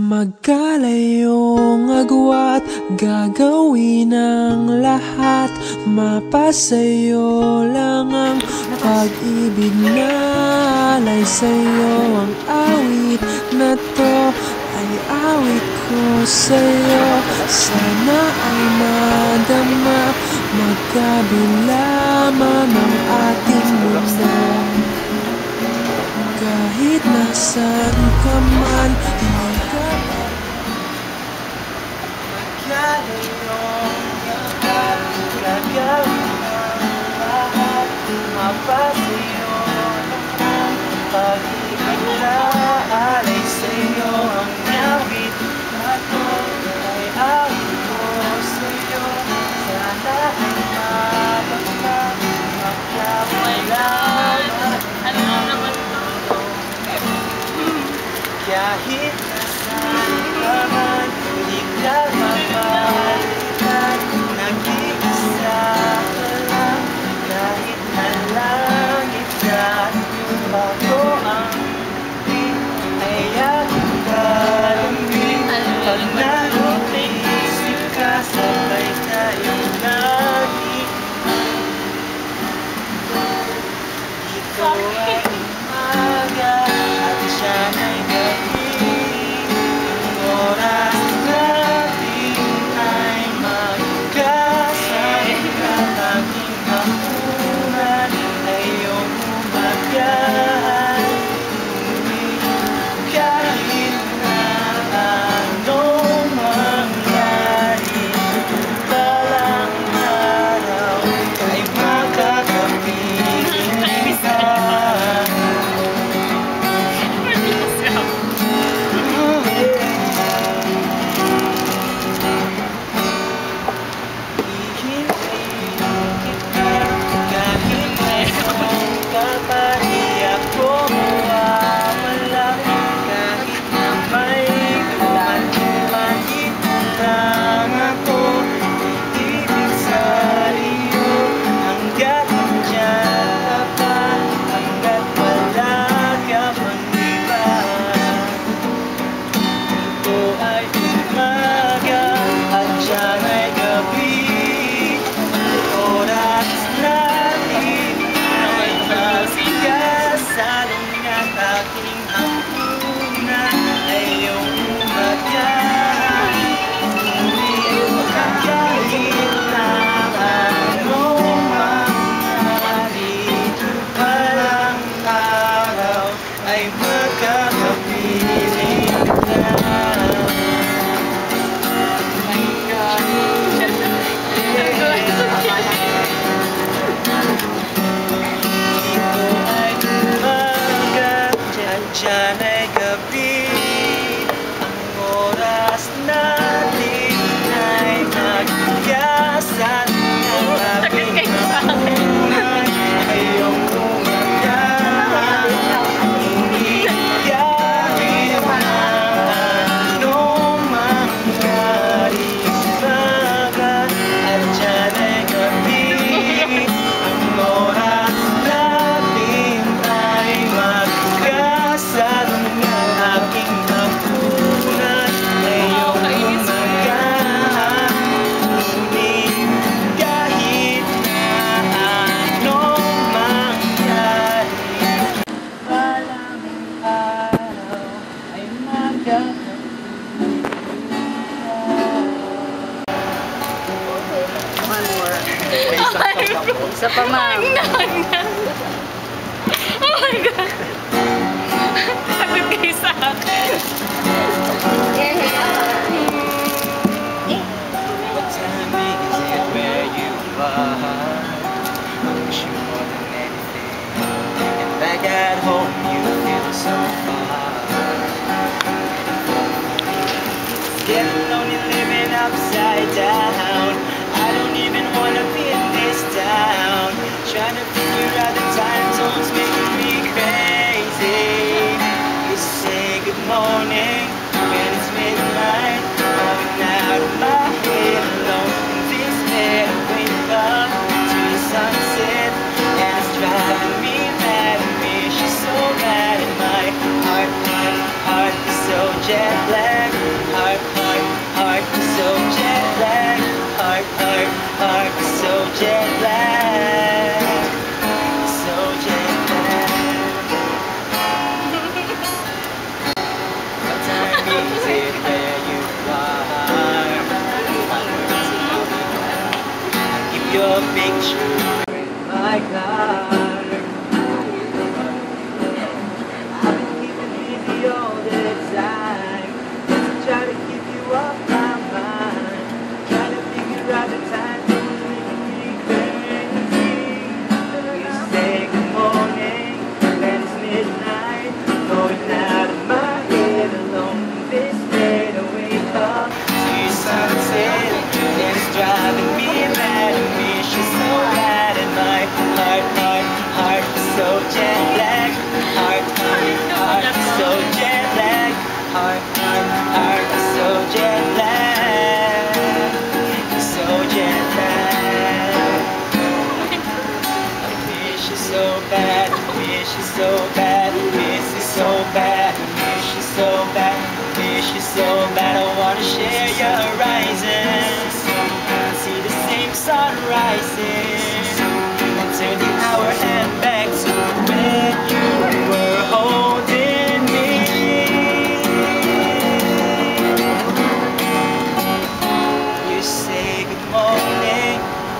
Magkalayong agwat, gagawin ang lahat. Mapasayo lang ang pag-ibig na alay sa'yo. Ang awit na to ay awit ko sa'yo. Sana ay madama, magkabila man ang ating mundo. Kahit nasaan ka man, hindi ka magkalayong agad, gagawin ang lahat. Mapasayo lang ang pag-ibig na alay sa'yo. Ang awit na to ay awit ko sa'yo. Sana ay madama, magkabila man. Kahit nasaan ka man, di ka mapalitan. Nag-iisa ka lang, kahit na langit at lupa ko ang muling ay aking kalamig. Pag naisip ka, sabay tayong lagi. Ito ay umaga at siya ay gabi. Ang oras natin ay magkasama. Aking hapunan ay iyong umagahan. Kahit na anong mangyari, balang araw ay makakapiling ka. Diyan ay gabi, ang oras natin ay magkasan. Ang aking hapunan ay iyong umagahan. Hindi kahit na anong mangyari, baga at diyan ay gabi, ang oras natin ay magkasan. Ang aking hapunan ay iyong umagahan. Ngunit kahit na anong mangyari, balang araw ay magkakapiling ka. One more. Isa pa, ma'am. Oh my God! Sagot kayo sa akin. Tell me, is it where you are? I wish you more than anything. And back at home, you feel so far. Getting lonely, living upside down. I don't even wanna be in this town. Trying to figure out the time zones making me crazy. You say good morning when it's midnight. Falling out of my head alone in this bed. Wake up to the sunset and it's driving me mad. I wish you're so bad and my heart is so jealous. jet lag. Heart, heart, heart is so jet lag. Heart, heart, heart is so jet lag. So jet lag. What time is it where you are? Keep your picture in my car. I've been keeping busy all the time, just to try to keep you off my mind. Trying to figure out the time zones making me crazy. You say good morning, then it's midnight, going out of my head alone. This day to wake up to sunset, and it's driving me mad. I wish you so bad, and my heart, heart, heart is so jet lagged. Heart, heart, heart is so jet lagged. Heart, heart, heart is so jet lagged. So jet lagged. I wish you so bad. I wish you so bad. I miss you so bad. I wish you so bad. I wish you so bad. I wanna share your horizons, see the same sun rising, and turn the hour hand back to when you were holding me. You say good morning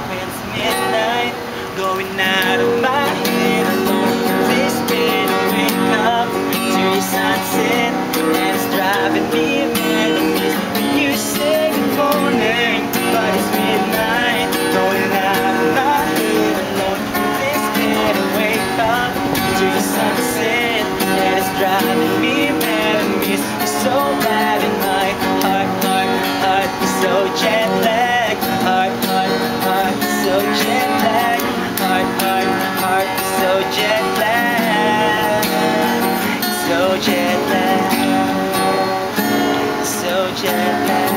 when it's midnight, going out of my head alone. This bed to wake up to your sunset, and it's driving me mad. You say good morning, but it's midnight, going out of my head alone. This bed to wake up to your sunset, and it's driving me mad. I miss you so bad, and my heart, heart, heart is so jet lagged. Heart, heart, heart is so jet lagged. Heart, heart, heart is so jet lagged. So jet lagged. So jet lagged.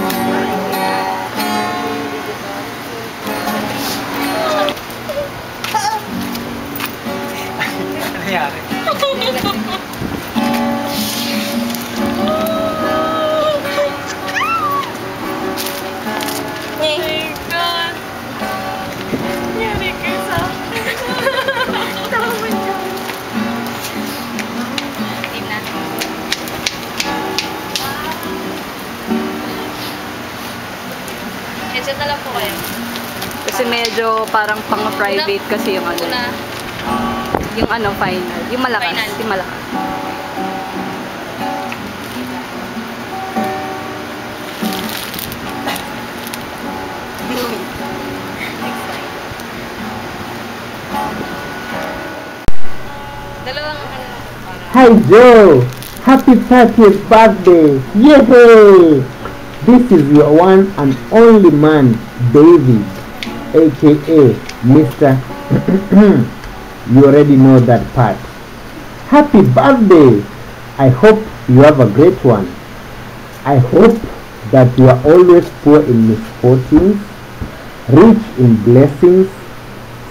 Ano nangyari? Oh my God. Nangyari kayo sa akin. Tama niya. Hindi na. Headset na lang po kayo. Kasi medyo parang pang-private kasi yung ano. Una. Yung ano, final. Yung malakas. Final. Yung malakas. Dalawang ano. Hi Joe! Happy 30th birthday! Yay! This is your one and only man, David, aka Mr. You already know that part. Happy birthday! I hope you have a great one. I hope that you are always poor in misfortunes, rich in blessings,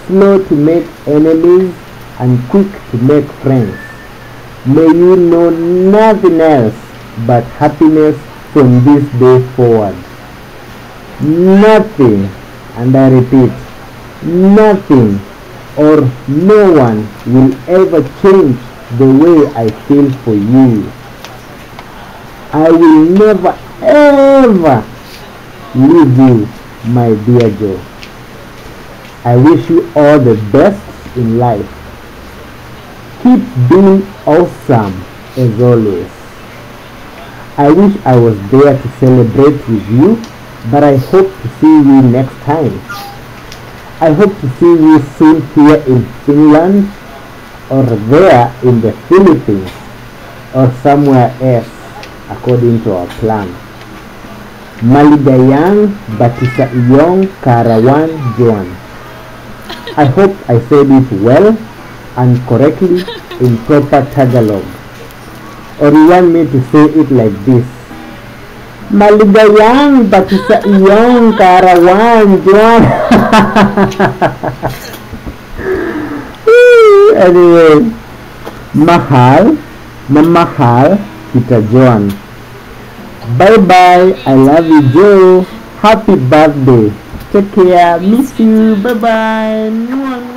slow to make enemies, and quick to make friends. May you know nothing else but happiness from this day forward. Nothing, and I repeat, nothing or no one will ever change the way I feel for you. I will never ever leave you, my dear Joe. I wish you all the best in life. Keep being awesome as always. I wish I was there to celebrate with you, but I hope to see you next time. I hope to see you soon here in Finland, or there in the Philippines, or somewhere else according to our plan. Maligayang Batisa Iyong Karawan Joan. I hope I said it well and correctly in proper Tagalog. Or you want me to say it like this? Maligayang Batisa Iyong Karawan Joan. Anyway, mahal na mahal kita Joan. Bye bye. I love you, Joe. Happy birthday. Take care. Miss you. Bye bye.